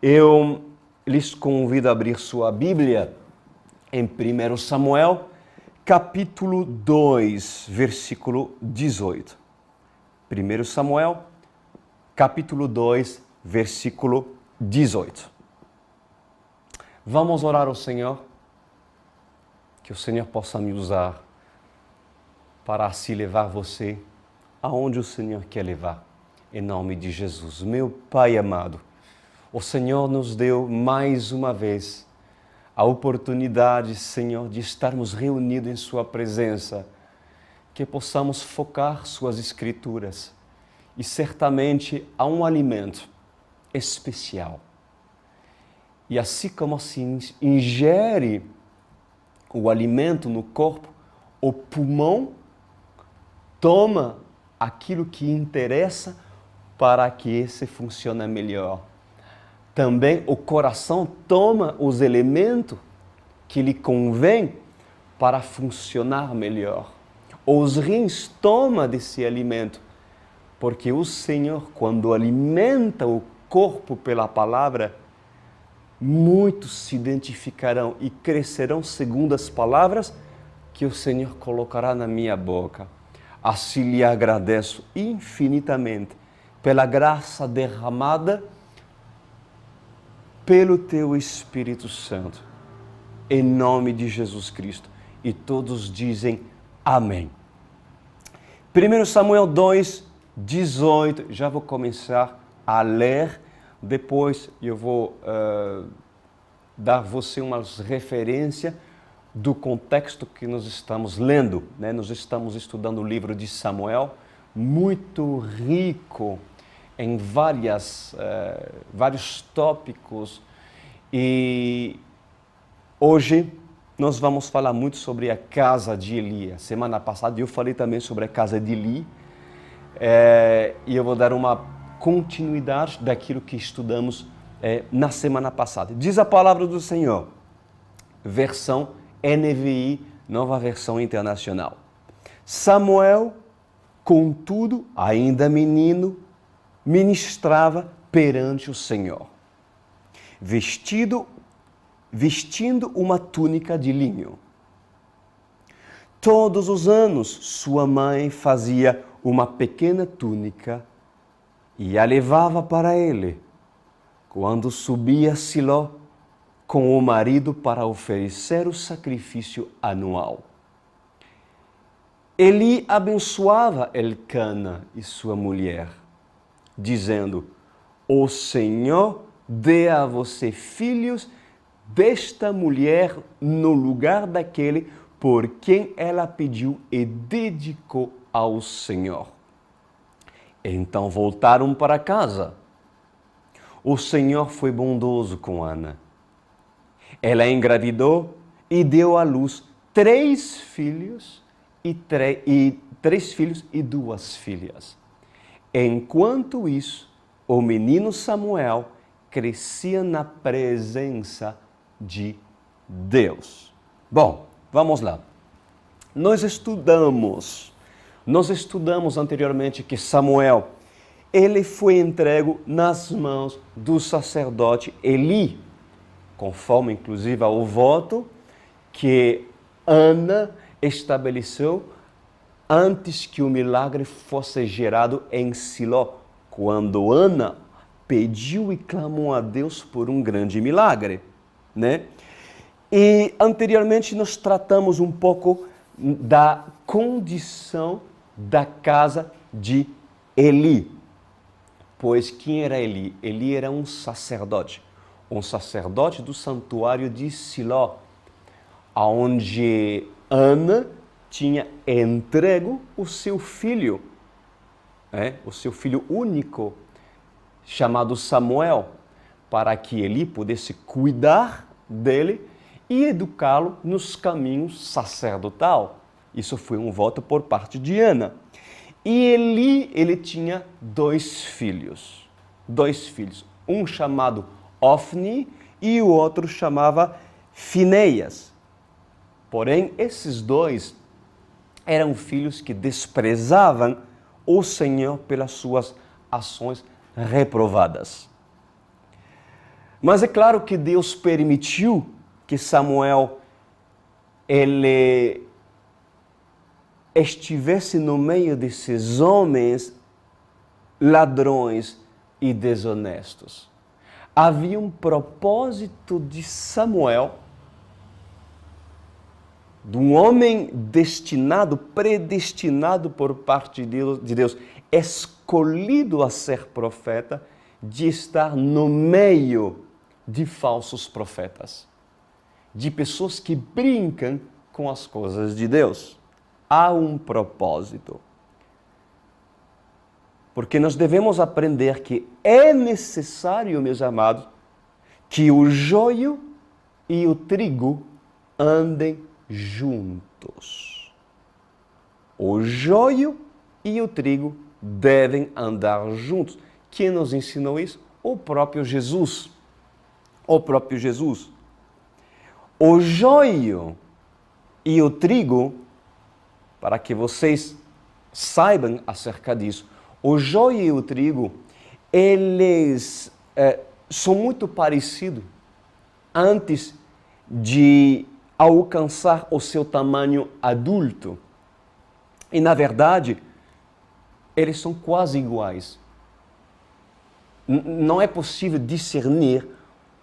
Eu lhes convido a abrir sua Bíblia em 1 Samuel, capítulo 2, versículo 18. 1 Samuel, capítulo 2, versículo 18. Vamos orar ao Senhor, que o Senhor possa me usar para assim levar você aonde o Senhor quer levar, em nome de Jesus. Meu Pai amado, o Senhor nos deu mais uma vez a oportunidade, Senhor, de estarmos reunidos em Sua presença, que possamos focar Suas Escrituras. E certamente há um alimento especial. E assim como se ingere o alimento no corpo, o pulmão toma aquilo que interessa para que esse funcione melhor. Também o coração toma os elementos que lhe convém para funcionar melhor. Os rins tomam desse alimento, porque o Senhor, quando alimenta o corpo pela palavra, muitos se identificarão e crescerão segundo as palavras que o Senhor colocará na minha boca. Assim lhe agradeço infinitamente pela graça derramada pelo Teu Espírito Santo, em nome de Jesus Cristo. E todos dizem amém. 1 Samuel 2, 18, já vou começar a ler, depois eu vou dar a você umas referências do contexto que nós estamos lendo, né? Nós estamos estudando o livro de Samuel, muito rico em vários tópicos, e hoje nós vamos falar muito sobre a casa de Eli. Semana passada eu falei também sobre a casa de Eli, e eu vou dar uma continuidade daquilo que estudamos na semana passada. Diz a palavra do Senhor, versão NVI, Nova Versão Internacional. Samuel, contudo, ainda menino, ministrava perante o Senhor, vestindo uma túnica de linho. Todos os anos, sua mãe fazia uma pequena túnica e a levava para ele, quando subia a Siló com o marido para oferecer o sacrifício anual. Eli abençoava Elcana e sua mulher, dizendo: o Senhor dê a você filhos desta mulher no lugar daquele por quem ela pediu e dedicou ao Senhor. Então voltaram para casa. O Senhor foi bondoso com Ana. Ela engravidou e deu à luz 3 filhos e 2 filhas. Enquanto isso, o menino Samuel crescia na presença de Deus. Bom, vamos lá. Nós estudamos anteriormente que Samuel, ele foi entregue nas mãos do sacerdote Eli, conforme inclusive ao voto que Ana estabeleceu antes que o milagre fosse gerado em Siló, quando Ana pediu e clamou a Deus por um grande milagre, né? E anteriormente nós tratamos um pouco da condição da casa de Eli. Pois quem era Eli? Eli era um sacerdote do santuário de Siló, onde Ana tinha entregue o seu filho, o seu filho único, chamado Samuel, para que Eli pudesse cuidar dele e educá-lo nos caminhos sacerdotal. Isso foi um voto por parte de Ana. E Eli, ele tinha 2 filhos. Um chamado Ofni e o outro chamava Fineias. Porém, esses 2 eram filhos que desprezavam o Senhor pelas suas ações reprovadas. Mas é claro que Deus permitiu que Samuel ele estivesse no meio desses homens ladrões e desonestos. Havia um propósito de Samuel, de um homem destinado, predestinado por parte de Deus, escolhido a ser profeta, de estar no meio de falsos profetas, de pessoas que brincam com as coisas de Deus. Há um propósito. Porque nós devemos aprender que é necessário, meus amados, que o joio e o trigo andem juntos. O joio e o trigo devem andar juntos. Quem nos ensinou isso? O próprio Jesus. O próprio Jesus. O joio e o trigo, para que vocês saibam acerca disso, o joio e o trigo, eles são muito parecidos antes de alcançar o seu tamanho adulto. E, na verdade, eles são quase iguais. Não é possível discernir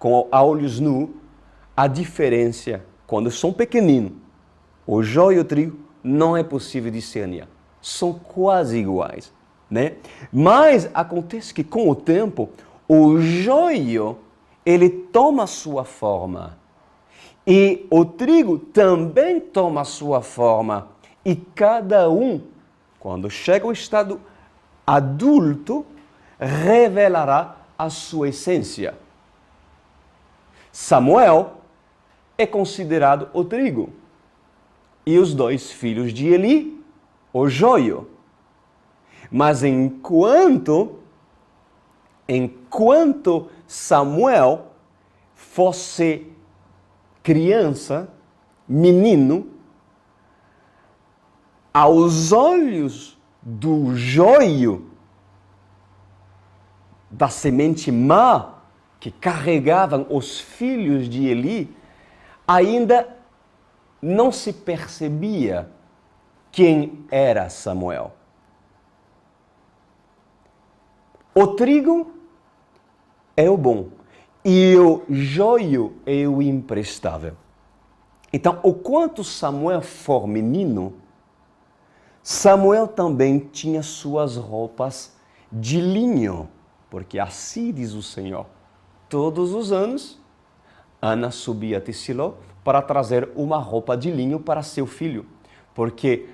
com a olhos nus a diferença quando são pequeninos. O joio e o trigo não é possível discernir. São quase iguais. Né? Mas acontece que com o tempo, o joio, ele toma sua forma. E o trigo também toma sua forma. E cada um, quando chega ao estado adulto, revelará a sua essência. Samuel é considerado o trigo. E os dois filhos de Eli, o joio. Mas enquanto Samuel fosse criança, menino, aos olhos do joio, da semente má que carregavam os filhos de Eli, ainda não se percebia quem era Samuel. O trigo é o bom e o joio é o imprestável. Então, o quanto Samuel for menino, Samuel também tinha suas roupas de linho, porque assim diz o Senhor. Todos os anos, Ana subia até Siló para trazer uma roupa de linho para seu filho, porque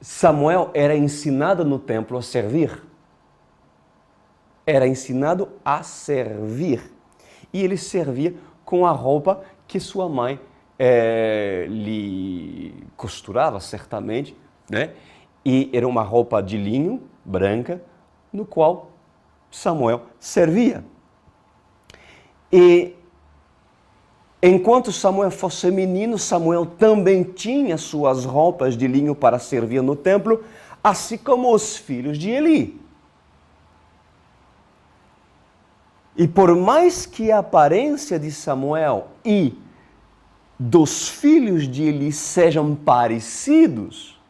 Samuel era ensinado no templo a servir. Era ensinado a servir. E ele servia com a roupa que sua mãe lhe costurava, certamente, né? E era uma roupa de linho branca, no qual Samuel servia. E enquanto Samuel fosse menino, Samuel também tinha suas roupas de linho para servir no templo, assim como os filhos de Eli. E por mais que a aparência de Samuel e dos filhos de Eli sejam parecidos,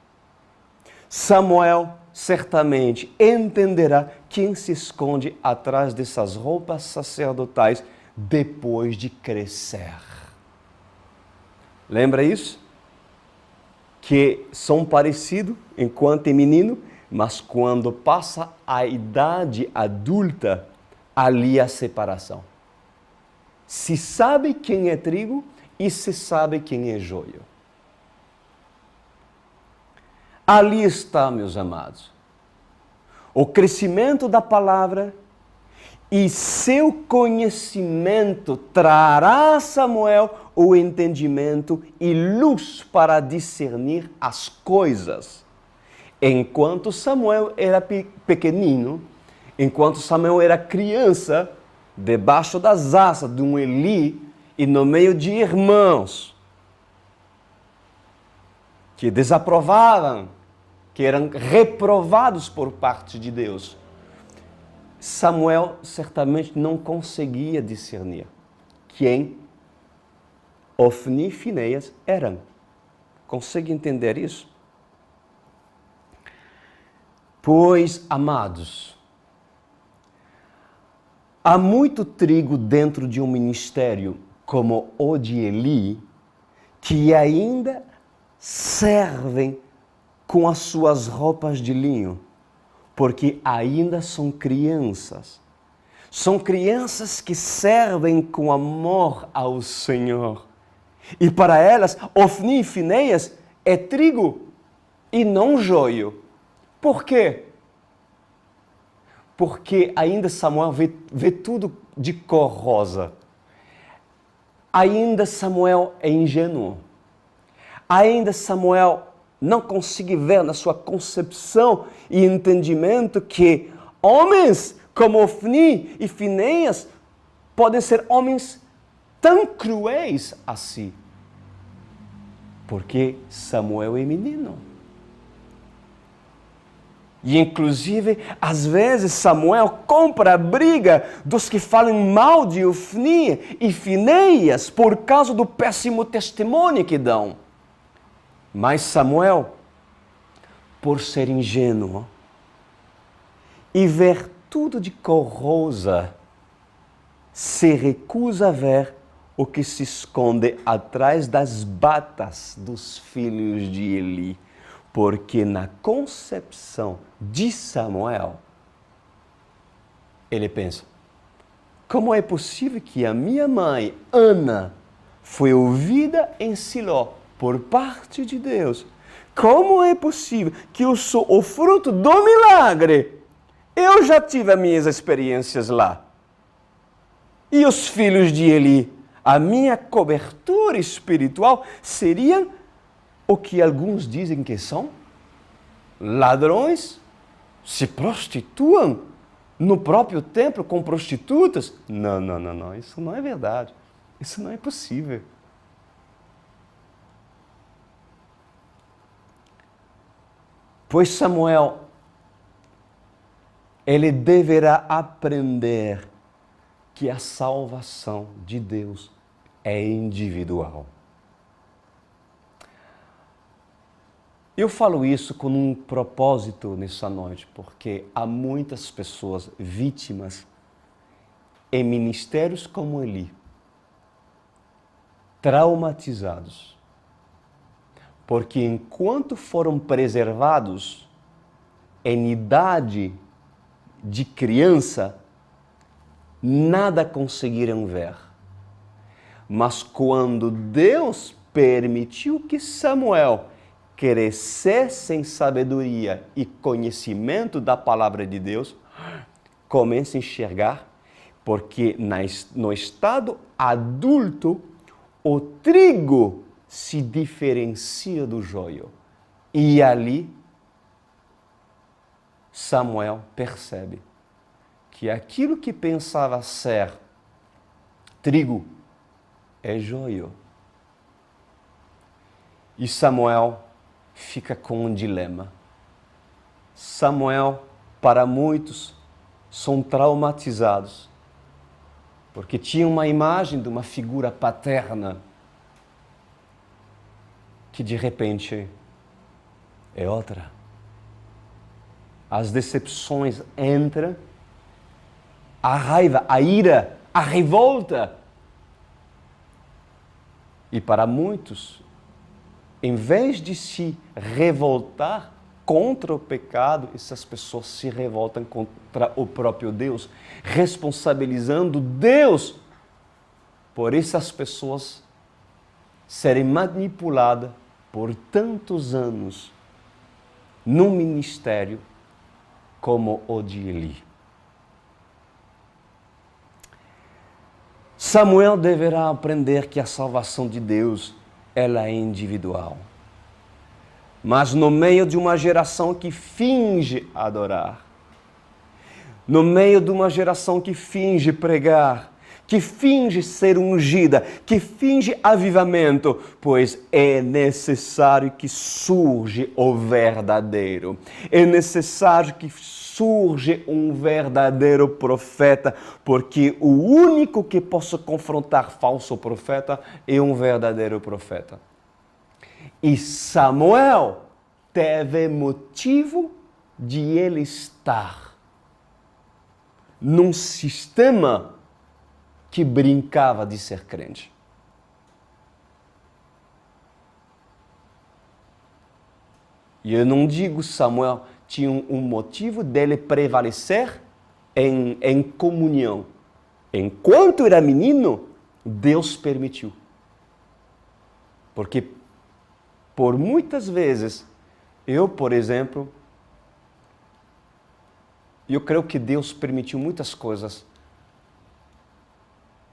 Samuel certamente entenderá quem se esconde atrás dessas roupas sacerdotais depois de crescer. Lembra isso? Que são parecidos enquanto é menino, mas quando passa a idade adulta, ali a separação. Se sabe quem é trigo e se sabe quem é joio. Ali está, meus amados, o crescimento da palavra e seu conhecimento trará a Samuel o entendimento e luz para discernir as coisas. Enquanto Samuel era pequenino, enquanto Samuel era criança, debaixo das asas de um Eli e no meio de irmãos que desaprovavam, que eram reprovados por parte de Deus, Samuel certamente não conseguia discernir quem Ofni e Finéias eram. Consegue entender isso? Pois, amados, há muito trigo dentro de um ministério como o de Eli, que ainda servem com as suas roupas de linho, porque ainda são crianças. São crianças que servem com amor ao Senhor. E para elas, Ofni e Finéias é trigo e não joio. Por quê? Porque ainda Samuel vê tudo de cor rosa. Ainda Samuel é ingênuo. Ainda Samuel não consegue ver na sua concepção e entendimento que homens como Ofni e Finéias podem ser homens tão cruéis assim. Porque Samuel é menino. E, inclusive, às vezes, Samuel compra a briga dos que falam mal de Ofni e Finéias por causa do péssimo testemunho que dão. Mas Samuel, por ser ingênuo e ver tudo de cor rosa, se recusa a ver o que se esconde atrás das batas dos filhos de Eli. Porque na concepção de Samuel, ele pensa, como é possível que a minha mãe, Ana, foi ouvida em Siló por parte de Deus? Como é possível que eu sou o fruto do milagre? Eu já tive as minhas experiências lá. E os filhos de Eli, a minha cobertura espiritual seria o que alguns dizem que são? Ladrões? Se prostituam no próprio templo com prostitutas? Não, isso não é verdade. Isso não é possível. Pois Samuel, ele deverá aprender que a salvação de Deus é individual. Eu falo isso com um propósito nessa noite, porque há muitas pessoas vítimas em ministérios como Eli, traumatizados, porque enquanto foram preservados em idade de criança, nada conseguiram ver. Mas quando Deus permitiu que Samuel crescesse em sabedoria e conhecimento da palavra de Deus, comece a enxergar, porque no estado adulto, o trigo se diferencia do joio. E ali, Samuel percebe que aquilo que pensava ser trigo é joio. E Samuel fica com um dilema. Samuel, para muitos, são traumatizados, porque tinha uma imagem de uma figura paterna que de repente é outra. As decepções entram, a raiva, a ira, a revolta. E para muitos, em vez de se revoltar contra o pecado, essas pessoas se revoltam contra o próprio Deus, responsabilizando Deus por essas pessoas serem manipuladas por tantos anos num ministério como o de Eli. Samuel deverá aprender que a salvação de Deus ela é individual. Mas no meio de uma geração que finge adorar, no meio de uma geração que finge pregar, que finge ser ungida, que finge avivamento, pois é necessário que surja o verdadeiro. É necessário que surge um verdadeiro profeta, porque o único que possa confrontar falso profeta é um verdadeiro profeta. E Samuel teve motivo de ele estar num sistema que brincava de ser crente. E eu não digo Samuel tinha um motivo dele prevalecer em comunhão. Enquanto era menino, Deus permitiu. Porque por muitas vezes, eu, por exemplo, eu creio que Deus permitiu muitas coisas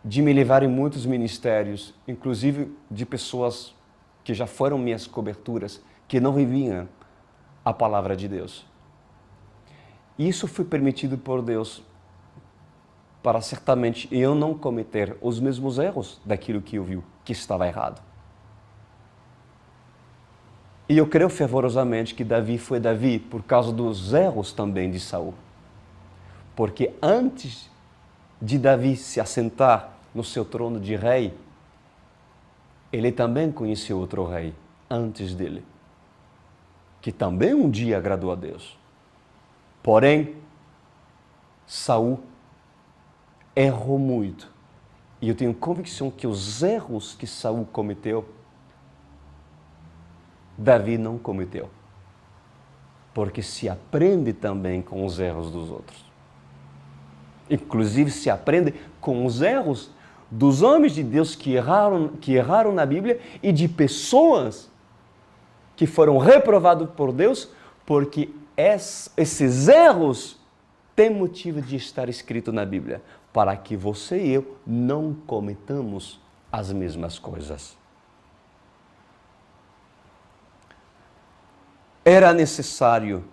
de me levar em muitos ministérios, inclusive de pessoas que já foram minhas coberturas, que não viviam a palavra de Deus. Isso foi permitido por Deus para certamente eu não cometer os mesmos erros daquilo que eu vi que estava errado. E eu creio fervorosamente que Davi foi Davi por causa dos erros também de Saul. Porque antes de Davi se assentar no seu trono de rei, ele também conheceu outro rei antes dele, que também um dia agradou a Deus. Porém, Saul errou muito. E eu tenho convicção que os erros que Saul cometeu, Davi não cometeu. Porque se aprende também com os erros dos outros. Inclusive se aprende com os erros dos homens de Deus que erraram na Bíblia e de pessoas que foram reprovados por Deus, porque esses erros têm motivo de estar escrito na Bíblia, para que você e eu não cometamos as mesmas coisas. Era necessário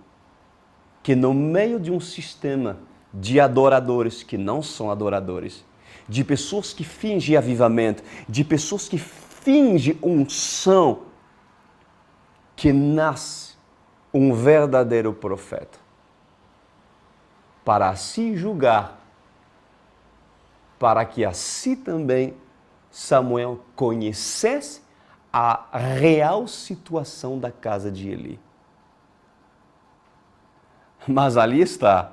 que no meio de um sistema de adoradores que não são adoradores, de pessoas que fingem avivamento, de pessoas que fingem unção, que nasce um verdadeiro profeta, para assim julgar, para que assim também Samuel conhecesse a real situação da casa de Eli. Mas ali está,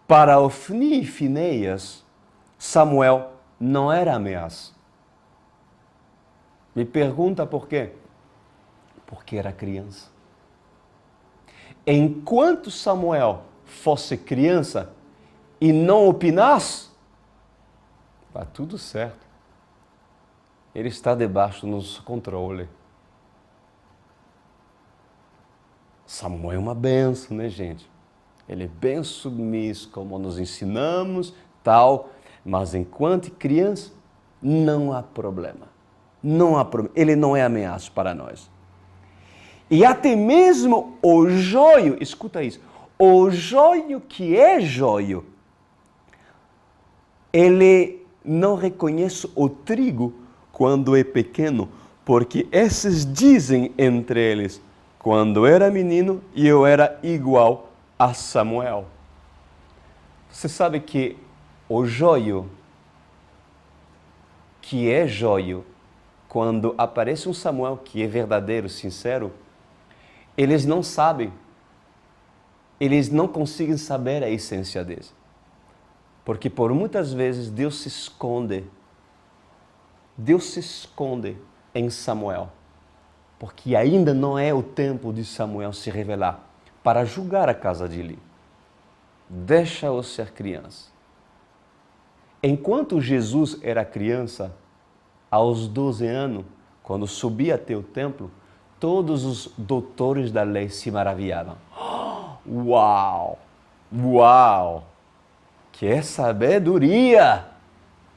para Ofni e Finéias, Samuel não era ameaça. Me pergunta por quê? Porque era criança. Enquanto Samuel fosse criança e não opinasse, está tudo certo. Ele está debaixo do nosso controle. Samuel é uma benção, né, gente? Ele é bem submisso, como nos ensinamos, tal, mas enquanto criança, não há problema. Não há problema. Ele não é ameaça para nós. E até mesmo o joio, escuta isso, o joio que é joio, ele não reconhece o trigo quando é pequeno, porque esses dizem entre eles, quando era menino e eu era igual a Samuel. Você sabe que o joio, que é joio, quando aparece um Samuel que é verdadeiro, sincero, eles não sabem, eles não conseguem saber a essência deles. Porque por muitas vezes Deus se esconde em Samuel. Porque ainda não é o tempo de Samuel se revelar para julgar a casa de Eli. Deixa-o ser criança. Enquanto Jesus era criança, aos 12 anos, quando subia até o templo, todos os doutores da lei se maravilhavam. Uau! Uau! Que sabedoria!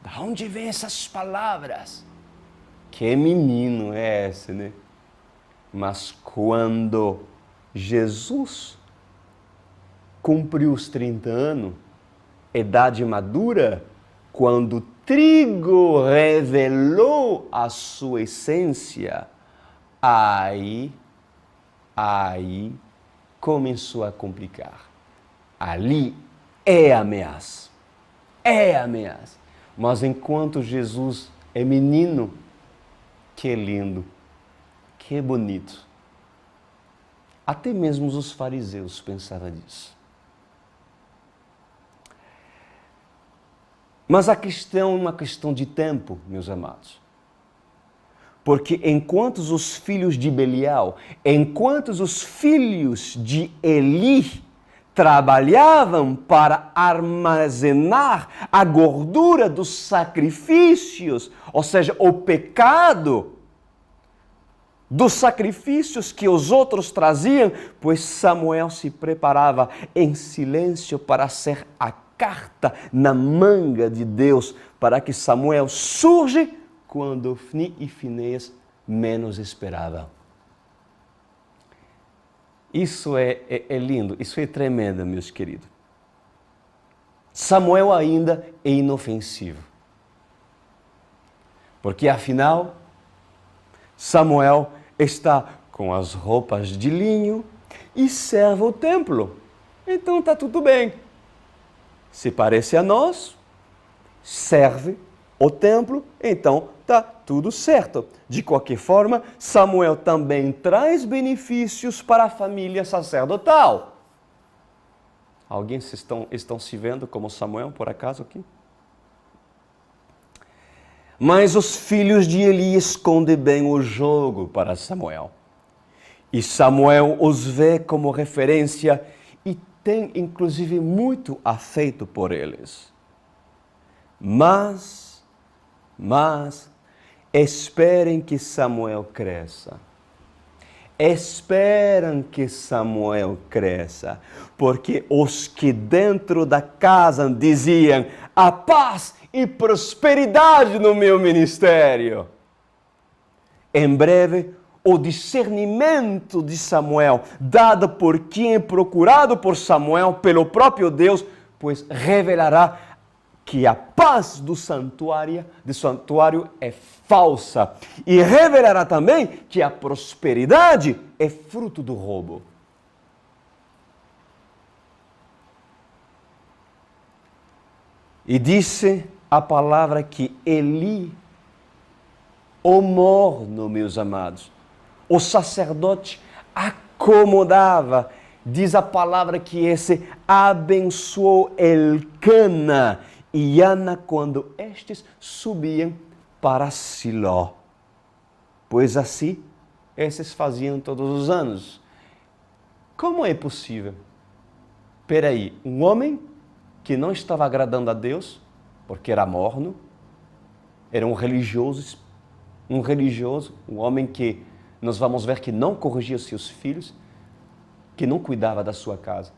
De onde vem essas palavras? Que menino é esse, né? Mas quando Jesus cumpriu os 30 anos, idade madura, quando o trigo revelou a sua essência, aí começou a complicar. Ali é ameaça. É ameaça. Mas enquanto Jesus é menino, que lindo, que bonito. Até mesmo os fariseus pensavam nisso. Mas a questão é uma questão de tempo, meus amados. Porque enquanto os filhos de Belial, enquanto os filhos de Eli trabalhavam para armazenar a gordura dos sacrifícios, ou seja, o pecado dos sacrifícios que os outros traziam, pois Samuel se preparava em silêncio para ser a carta na manga de Deus, para que Samuel surge quando Ofni e Finéias menos esperavam. Isso é lindo, isso é tremendo, meus queridos. Samuel ainda é inofensivo. Porque afinal, Samuel está com as roupas de linho e serve o templo. Então está tudo bem. Se parece a nós, serve o templo, então está tudo certo. De qualquer forma, Samuel também traz benefícios para a família sacerdotal. Alguém estão se vendo como Samuel, por acaso, aqui? Mas os filhos de Eli escondem bem o jogo para Samuel. E Samuel os vê como referência e tem, inclusive, muito afeto por eles. Mas, esperem que Samuel cresça. Esperam que Samuel cresça, porque os que dentro da casa diziam a paz e prosperidade no meu ministério. Em breve, o discernimento de Samuel, dado por quem é procurado por Samuel, pelo próprio Deus, pois revelará que a paz do santuário é falsa. E revelará também que a prosperidade é fruto do roubo. E disse a palavra que Eli, o morno, meus amados, o sacerdote acomodava, diz a palavra que esse abençoou Elcana e Ana quando estes subiam para Siló. Pois assim, esses faziam todos os anos. Como é possível? Peraí, um homem que não estava agradando a Deus, porque era morno, era um religioso, um homem que nós vamos ver que não corrigia seus filhos, que não cuidava da sua casa.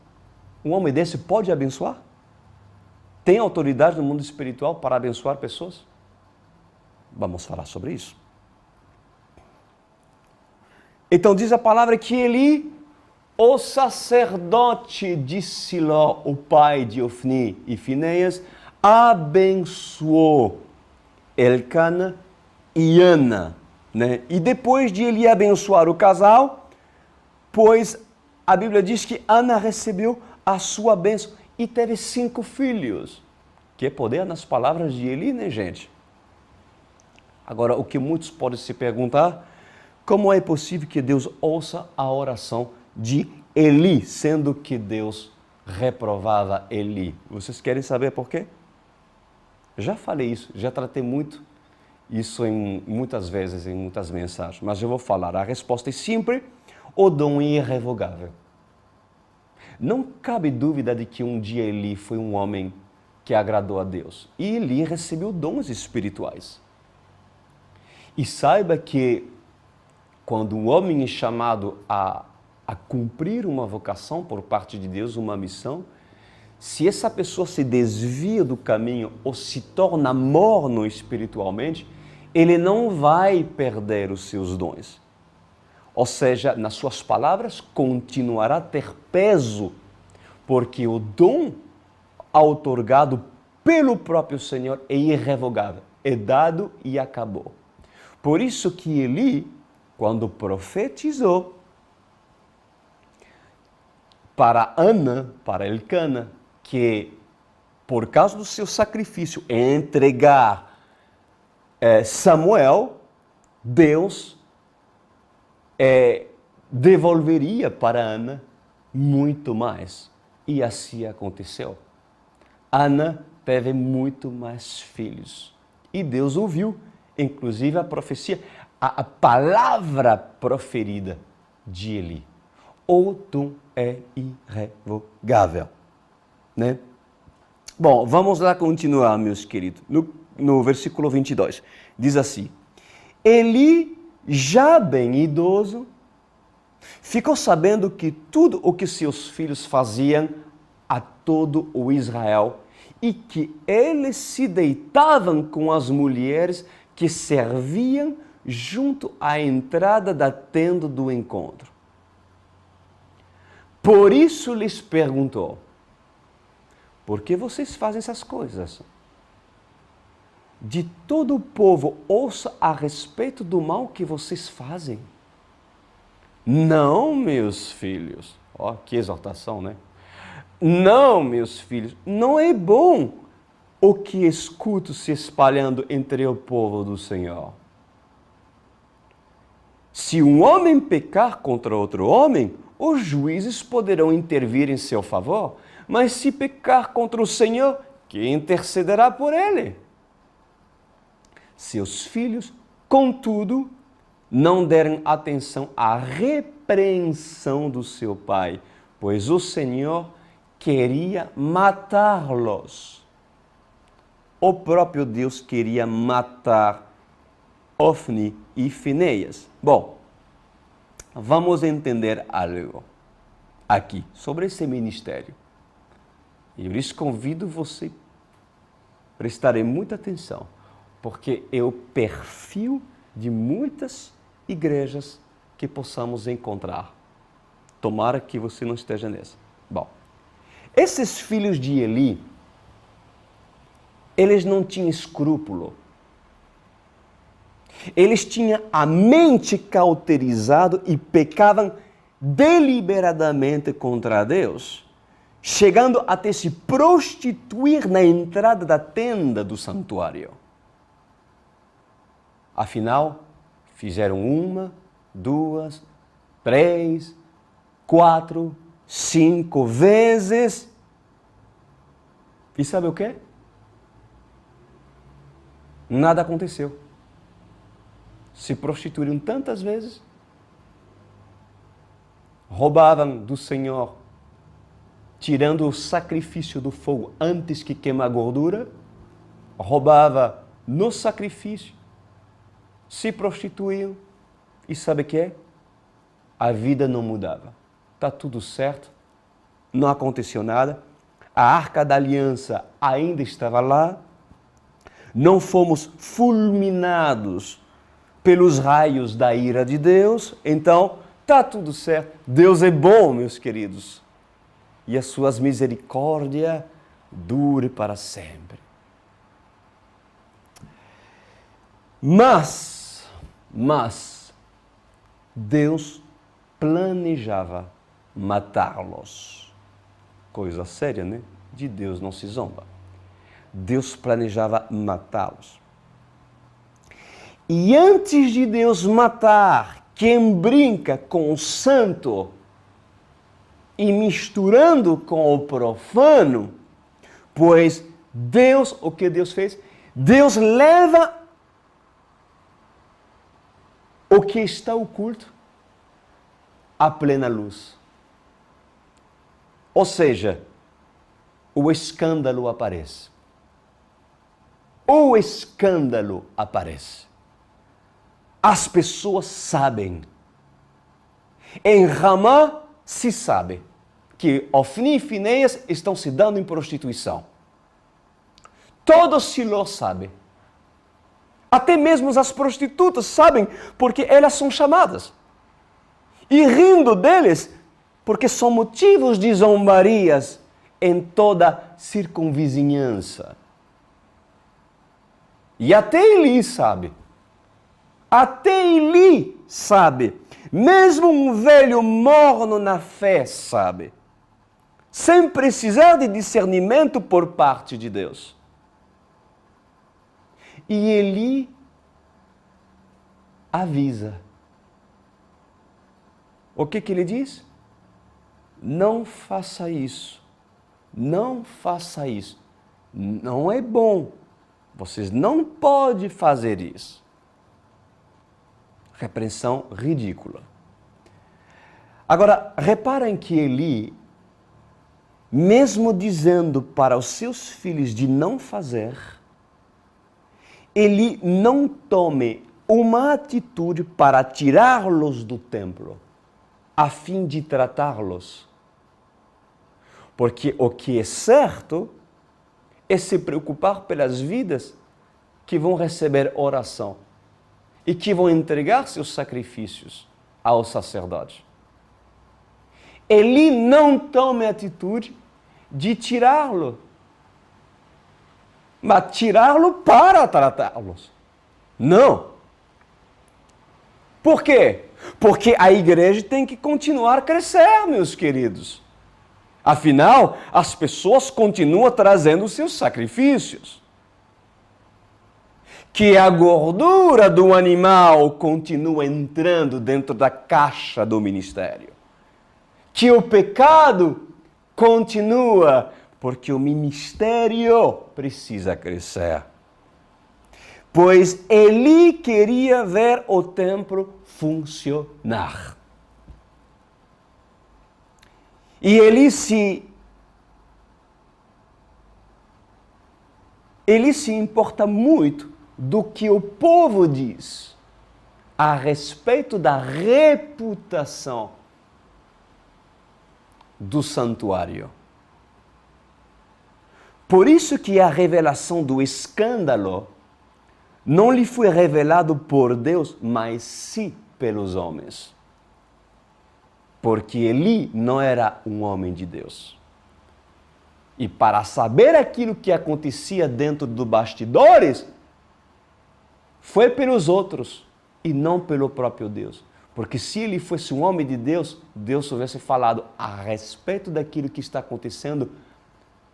Um homem desse pode abençoar? Tem autoridade no mundo espiritual para abençoar pessoas? Vamos falar sobre isso. Então diz a palavra que Eli, o sacerdote de Siló, o pai de Ofni e Finéias, abençoou Elcana e Ana, né? E depois de ele abençoar o casal, pois a Bíblia diz que Ana recebeu a sua bênção e teve 5 filhos. Que poder nas palavras de Eli, né, gente? Agora, o que muitos podem se perguntar, como é possível que Deus ouça a oração de Eli, sendo que Deus reprovava Eli? Vocês querem saber por quê? Já falei isso, já tratei muito isso muitas vezes, em muitas mensagens, mas eu vou falar. A resposta é simples: o dom é irrevogável. Não cabe dúvida de que um dia Eli foi um homem que agradou a Deus. E Eli recebeu dons espirituais. E saiba que quando um homem é chamado a cumprir uma vocação por parte de Deus, uma missão, se essa pessoa se desvia do caminho ou se torna morno espiritualmente, ele não vai perder os seus dons. Ou seja, nas suas palavras, continuará a ter peso, porque o dom outorgado pelo próprio Senhor é irrevogável, é dado e acabou. Por isso que Eli, quando profetizou, para Ana, para Elcana, que por causa do seu sacrifício em entregar Samuel, Deus devolveria para Ana muito mais. E assim aconteceu. Ana teve muito mais filhos. E Deus ouviu, inclusive, a profecia, a palavra proferida de Eli. O dom é irrevogável. Né? Bom, vamos lá continuar, meus queridos. No versículo 22, diz assim: Eli, já bem idoso, ficou sabendo que tudo o que seus filhos faziam a todo o Israel e que eles se deitavam com as mulheres que serviam junto à entrada da tenda do encontro. Por isso lhes perguntou: por que vocês fazem essas coisas? De todo o povo ouça a respeito do mal que vocês fazem. Não, meus filhos. Ó, que exaltação, né? Não, meus filhos, não é bom o que escuto se espalhando entre o povo do Senhor. Se um homem pecar contra outro homem, os juízes poderão intervir em seu favor, mas se pecar contra o Senhor, quem intercederá por ele? Seus filhos, contudo, não deram atenção à repreensão do seu pai, pois o Senhor queria matá-los. O próprio Deus queria matar Ofni e Finéias. Bom, vamos entender algo aqui sobre esse ministério. E eu lhes convido você a prestarem muita atenção, porque é o perfil de muitas igrejas que possamos encontrar. Tomara que você não esteja nessa. Bom, esses filhos de Eli, eles não tinham escrúpulo. Eles tinham a mente cauterizada e pecavam deliberadamente contra Deus, chegando até se prostituir na entrada da tenda do santuário. Afinal, fizeram 1, 2, 3, 4, 5 vezes. E sabe o quê? Nada aconteceu. Se prostituíram tantas vezes, roubavam do Senhor, tirando o sacrifício do fogo antes que queima a gordura, roubava no sacrifício, se prostituíam e sabe o que é? A vida não mudava. Está tudo certo, não aconteceu nada, a Arca da Aliança ainda estava lá, não fomos fulminados pelos raios da ira de Deus, então está tudo certo. Deus é bom, meus queridos, e as suas misericórdias dure para sempre. Mas Deus planejava matá-los. Coisa séria, né? De Deus não se zomba. Deus planejava matá-los. E antes de Deus matar quem brinca com o santo e misturando com o profano, pois Deus, o que Deus fez? Deus leva o que está oculto à plena luz. Ou seja, o escândalo aparece. O escândalo aparece. As pessoas sabem. Em Ramá se sabe que Ofni e Finéias estão se dando em prostituição. Todo Siló sabe. Até mesmo as prostitutas sabem, porque elas são chamadas. E rindo deles, porque são motivos de zombarias em toda a circunvizinhança. E até Eli sabe. Até Eli sabe. Mesmo um velho morno na fé sabe. sem precisar de discernimento por parte de Deus. E Eli avisa. O que ele diz? Não faça isso. Não faça isso. Não é bom. Vocês não podem fazer isso. Repreensão ridícula. Agora, reparem que Eli, mesmo dizendo para os seus filhos de não fazer, ele não tome uma atitude para tirá-los do templo, a fim de tratá-los. Porque o que é certo é se preocupar pelas vidas que vão receber oração e que vão entregar seus sacrifícios ao sacerdote. Ele não tome a atitude de tirá-lo, mas tirá-lo para tratá-los. Não. Por quê? Porque a igreja tem que continuar a crescer, meus queridos. Afinal, as pessoas continuam trazendo seus sacrifícios. Que a gordura do animal continua entrando dentro da caixa do ministério. Que o pecado continua, porque o ministério precisa crescer. Pois Eli queria ver o templo funcionar. E ele se importa muito do que o povo diz a respeito da reputação do santuário. Por isso que a revelação do escândalo não lhe foi revelado por Deus, mas sim pelos homens. Porque Eli não era um homem de Deus. E para saber aquilo que acontecia dentro dos bastidores, foi pelos outros e não pelo próprio Deus. Porque se ele fosse um homem de Deus, Deus tivesse falado a respeito daquilo que está acontecendo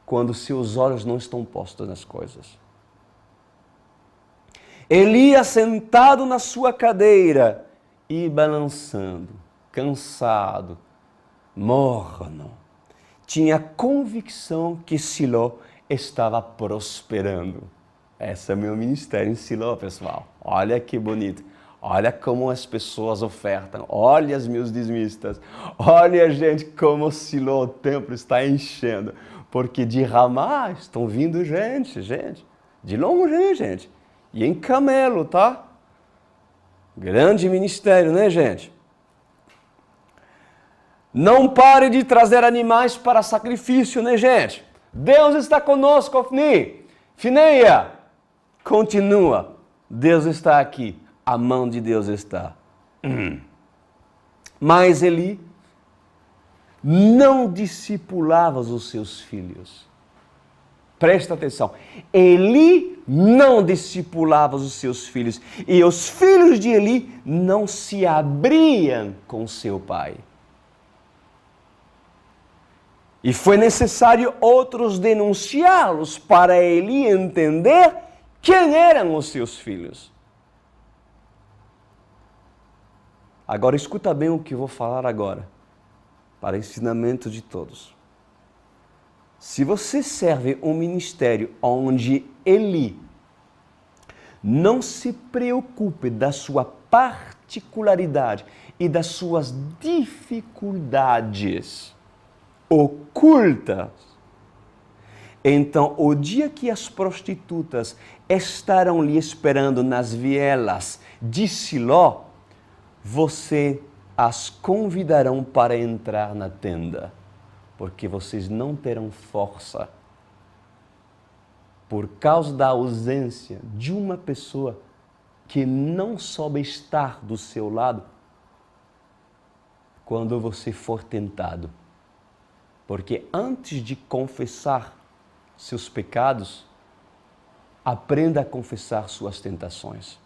quando seus olhos não estão postos nas coisas. Eli, assentado na sua cadeira e balançando, cansado, morno, tinha convicção que Siló estava prosperando. Esse é o meu ministério em Siló, pessoal. Olha que bonito. Olha como as pessoas ofertam. Olha os meus dizimistas. Olha, gente, como Siló, o templo está enchendo. Porque de Ramá estão vindo gente. De longe, gente. E em camelo, tá? Grande ministério, né, gente? Não pare de trazer animais para sacrifício, né, gente? Deus está conosco, Ofni. Fineia, continua. Deus está aqui. A mão de Deus está. Mas Eli não discipulava os seus filhos. Presta atenção. Eli não discipulava os seus filhos. E os filhos de Eli não se abriam com seu pai. E foi necessário outros denunciá-los para Eli entender quem eram os seus filhos. Agora escuta bem o que eu vou falar agora, para ensinamento de todos. Se você serve um ministério onde Eli não se preocupe da sua particularidade e das suas dificuldades ocultas, então o dia que as prostitutas estarão lhe esperando nas vielas de Siló, você as convidarão para entrar na tenda, porque vocês não terão força por causa da ausência de uma pessoa que não soube estar do seu lado quando você for tentado. Porque antes de confessar seus pecados, aprenda a confessar suas tentações.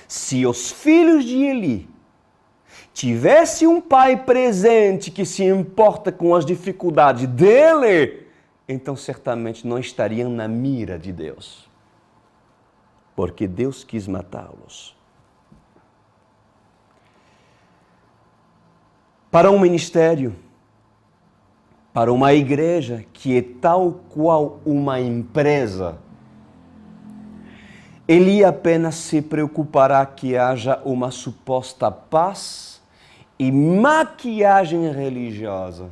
Se os filhos de Eli tivesse um pai presente que se importa com as dificuldades dele, então certamente não estariam na mira de Deus. Porque Deus quis matá-los. Para um ministério, para uma igreja que é tal qual uma empresa, ele apenas se preocupará que haja uma suposta paz e maquiagem religiosa.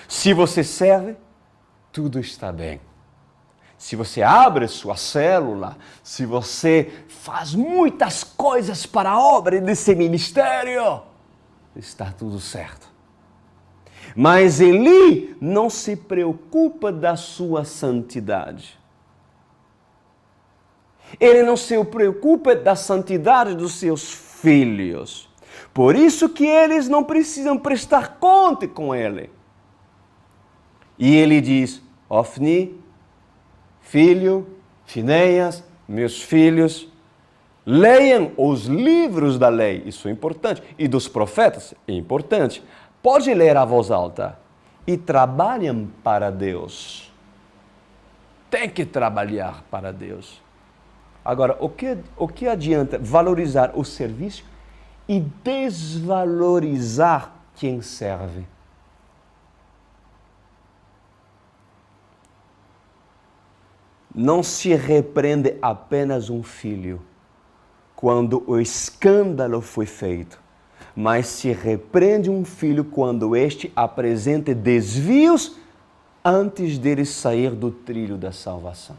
Se você serve, tudo está bem. Se você abre sua célula, se você faz muitas coisas para a obra desse ministério, está tudo certo. Mas Eli não se preocupa da sua santidade. Ele não se preocupa da santidade dos seus filhos. Por isso que eles não precisam prestar conta com ele. E ele diz, Ofni, filho, Finéias, meus filhos, leiam os livros da lei, isso é importante, e dos profetas, é importante. Pode ler a voz alta. E trabalhem para Deus. Tem que trabalhar para Deus. Agora, o que adianta valorizar o serviço e desvalorizar quem serve? Não se repreende apenas um filho quando o escândalo foi feito, mas se repreende um filho quando este apresenta desvios antes dele sair do trilho da salvação.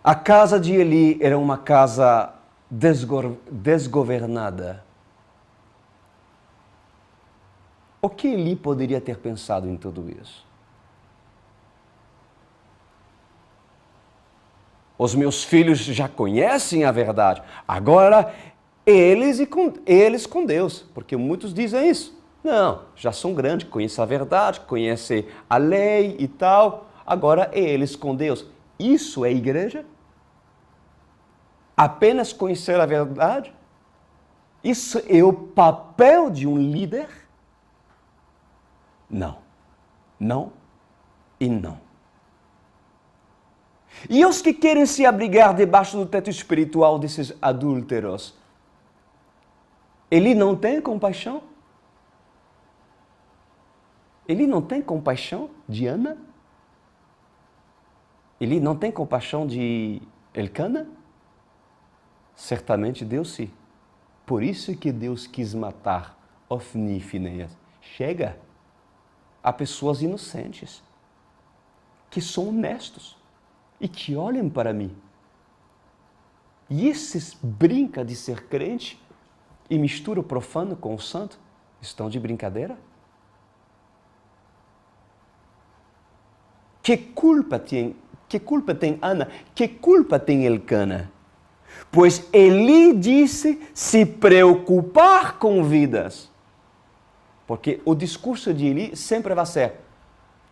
A casa de Eli era uma casa desgovernada. O que Eli poderia ter pensado em tudo isso? Os meus filhos já conhecem a verdade. Agora, eles com Deus. Porque muitos dizem isso. Não, já são grandes, conhecem a verdade, conhecem a lei e tal. Agora, eles com Deus. Isso é igreja? Apenas conhecer a verdade? Isso é o papel de um líder? Não. Não e não. E os que querem se abrigar debaixo do teto espiritual desses adúlteros? Ele não tem compaixão? Ele não tem compaixão de Ana? Ele não tem compaixão de Elcana? Certamente Deus sim. Por isso que Deus quis matar Ofni e Finéias. Chega. Há pessoas inocentes que são honestos e que olham para mim. E esses brincam de ser crente e misturam o profano com o santo. Estão de brincadeira? Que culpa tem Ana? Que culpa tem Elcana? Pois Eli disse se preocupar com vidas. Porque o discurso de Eli sempre vai ser,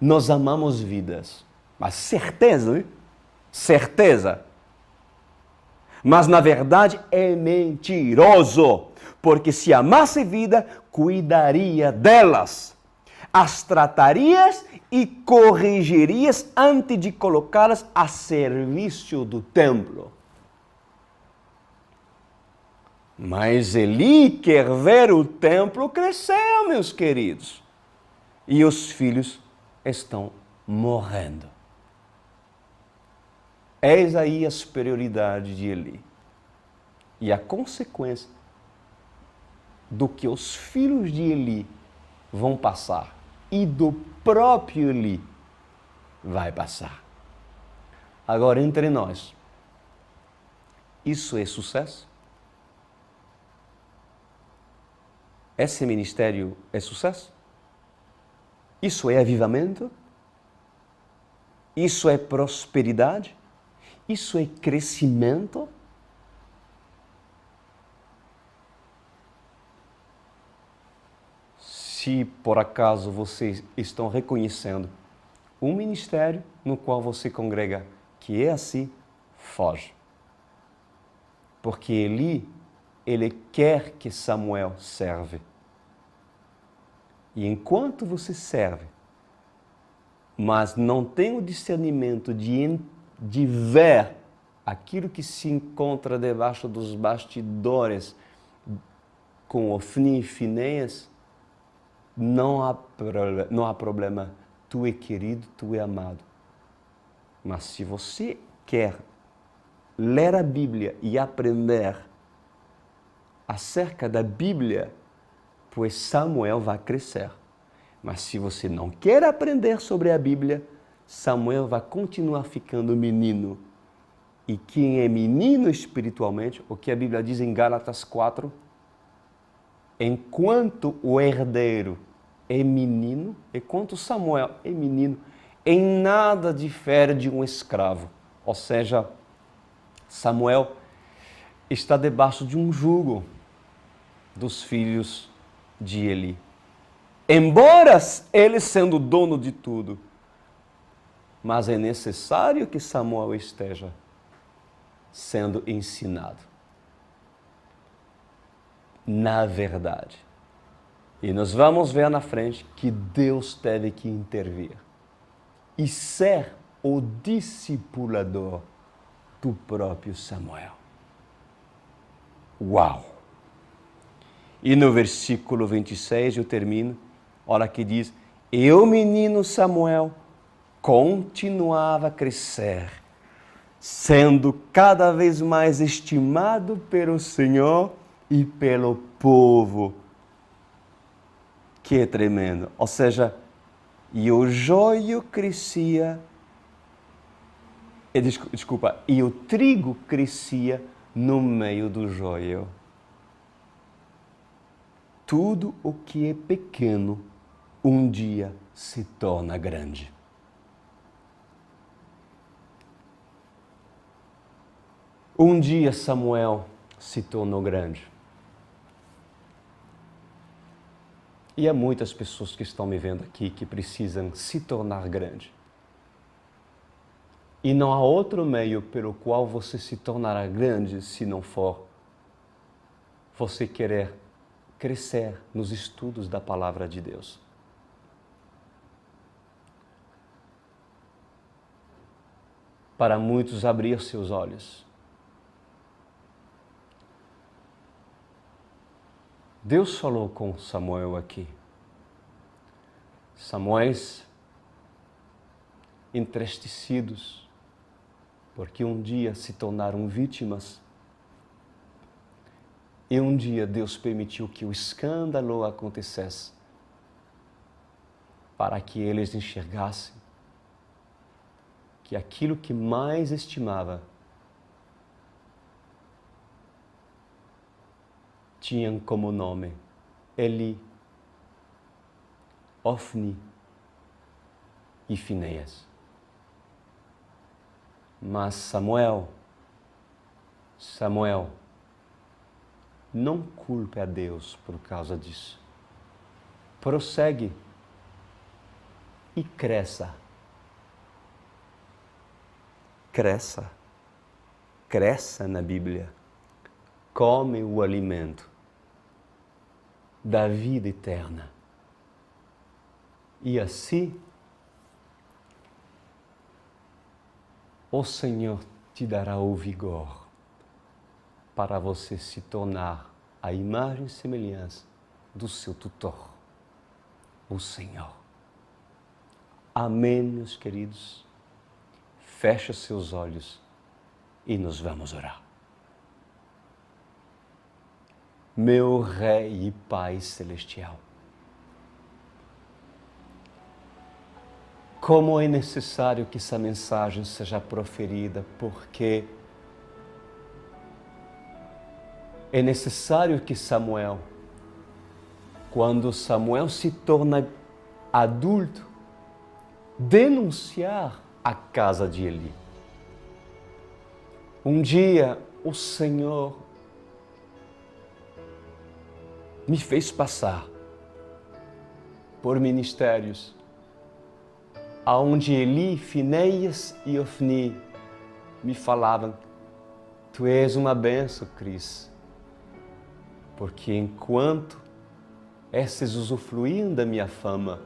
nós amamos vidas. Mas certeza, hein? Certeza. Mas na verdade é mentiroso. Porque se amasse vida, cuidaria delas. As tratarias e corrigirias antes de colocá-las a serviço do templo. Mas Eli quer ver o templo crescer, meus queridos. E os filhos estão morrendo. Eis aí a superioridade de Eli. E a consequência do que os filhos de Eli vão passar e do próprio Eli vai passar. Agora, entre nós, isso é sucesso? Esse ministério é sucesso? Isso é avivamento? Isso é prosperidade? Isso é crescimento? Se por acaso vocês estão reconhecendo um ministério no qual você congrega que é assim, foge. Porque Eli, ele quer que Samuel serve. E enquanto você serve, mas não tem o discernimento de ver aquilo que se encontra debaixo dos bastidores com Ofni e Finéias, não há problema. Tu é querido, tu é amado. Mas se você quer ler a Bíblia e aprender acerca da Bíblia, pois Samuel vai crescer. Mas se você não quer aprender sobre a Bíblia, Samuel vai continuar ficando menino. E quem é menino espiritualmente, o que a Bíblia diz em Gálatas 4, enquanto o herdeiro é menino, enquanto Samuel é menino, em nada difere de um escravo. Ou seja, Samuel está debaixo de um jugo dos filhos de Eli. Embora ele sendo dono de tudo, mas é necessário que Samuel esteja sendo ensinado na verdade. E nós vamos ver na frente que Deus teve que intervir e ser o discipulador do próprio Samuel. Uau! E no versículo 26 eu termino, olha que diz, e o menino Samuel continuava a crescer, sendo cada vez mais estimado pelo Senhor e pelo povo. Que é tremendo. Ou seja, e o joio crescia, e o trigo crescia no meio do joio. Tudo o que é pequeno, um dia se torna grande. Um dia Samuel se tornou grande. E há muitas pessoas que estão me vendo aqui que precisam se tornar grande. E não há outro meio pelo qual você se tornará grande se não for você querer crescer nos estudos da Palavra de Deus. Para muitos abrir seus olhos. Deus falou com Samuel aqui. Samuéis entristecidos, porque um dia se tornaram vítimas. E um dia Deus permitiu que o escândalo acontecesse, para que eles enxergassem que aquilo que mais estimava tinham como nome Eli, Ofni e Finéias. Mas Samuel, não culpe a Deus por causa disso. Prossegue e cresça. Cresça na Bíblia. Come o alimento da vida eterna. E assim, o Senhor te dará o vigor para você se tornar a imagem e semelhança do seu tutor, o Senhor. Amém, meus queridos. Feche seus olhos e nós vamos orar. Meu Rei e Pai Celestial, como é necessário que essa mensagem seja proferida, porque é necessário que Samuel, quando Samuel se torna adulto, denunciar a casa de Eli. Um dia o Senhor me fez passar por ministérios aonde Eli, Finéias e Ofni me falavam: tu és uma benção, Cris, porque enquanto esses usufruíam da minha fama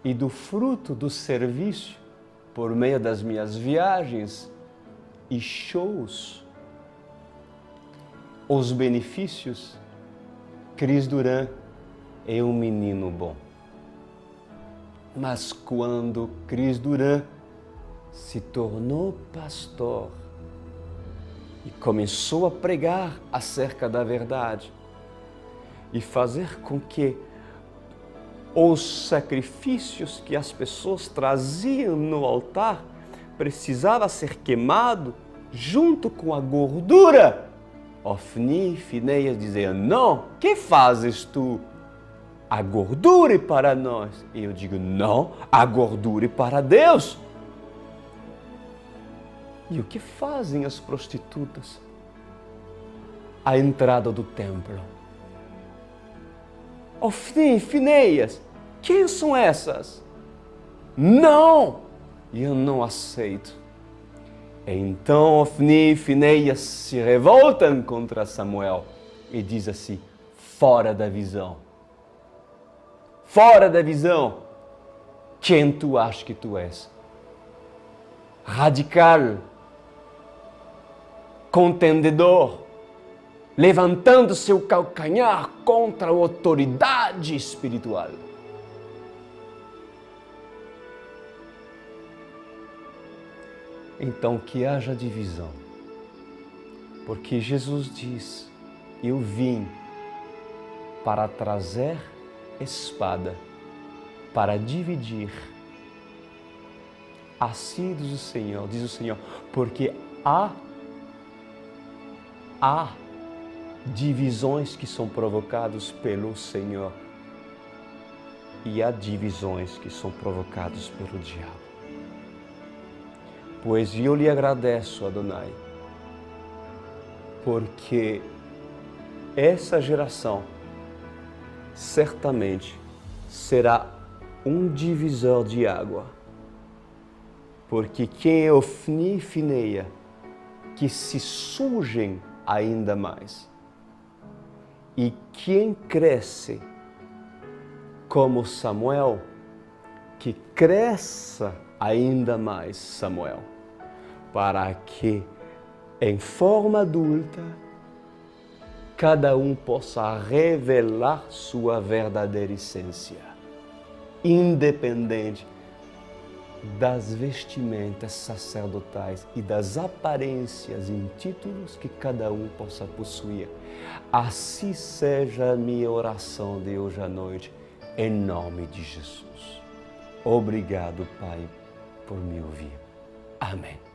e do fruto do serviço por meio das minhas viagens e shows, os benefícios, Cris Duran é um menino bom. Mas quando Cris Duran se tornou pastor e começou a pregar acerca da verdade e fazer com que os sacrifícios que as pessoas traziam no altar precisava ser queimado junto com a gordura, Ofni e Finéias diziam: não, que fazes tu? A gordura é para nós. E eu digo: não, a gordura é para Deus. E o que fazem as prostitutas à entrada do templo? Ofni e Finéias, quem são essas? Não, eu não aceito. Então Ofni e Finéias se revoltam contra Samuel e diz assim: fora da visão. Fora da visão. Quem tu achas que tu és? Radical, contendedor, levantando seu calcanhar contra a autoridade espiritual. Então que haja divisão, porque Jesus diz: eu vim para trazer espada, para dividir. Assim diz o Senhor, porque há divisões que são provocadas pelo Senhor e há divisões que são provocadas pelo diabo. Pois eu lhe agradeço, Adonai, porque essa geração certamente será um divisor de água, porque quem é Ofni e Finéias que se sujem ainda mais, e quem cresce como Samuel, que cresça ainda mais Samuel, para que em forma adulta cada um possa revelar sua verdadeira essência, independente das vestimentas sacerdotais e das aparências em títulos que cada um possa possuir. Assim seja a minha oração de hoje à noite, em nome de Jesus. Obrigado, Pai, por me ouvir. Amém.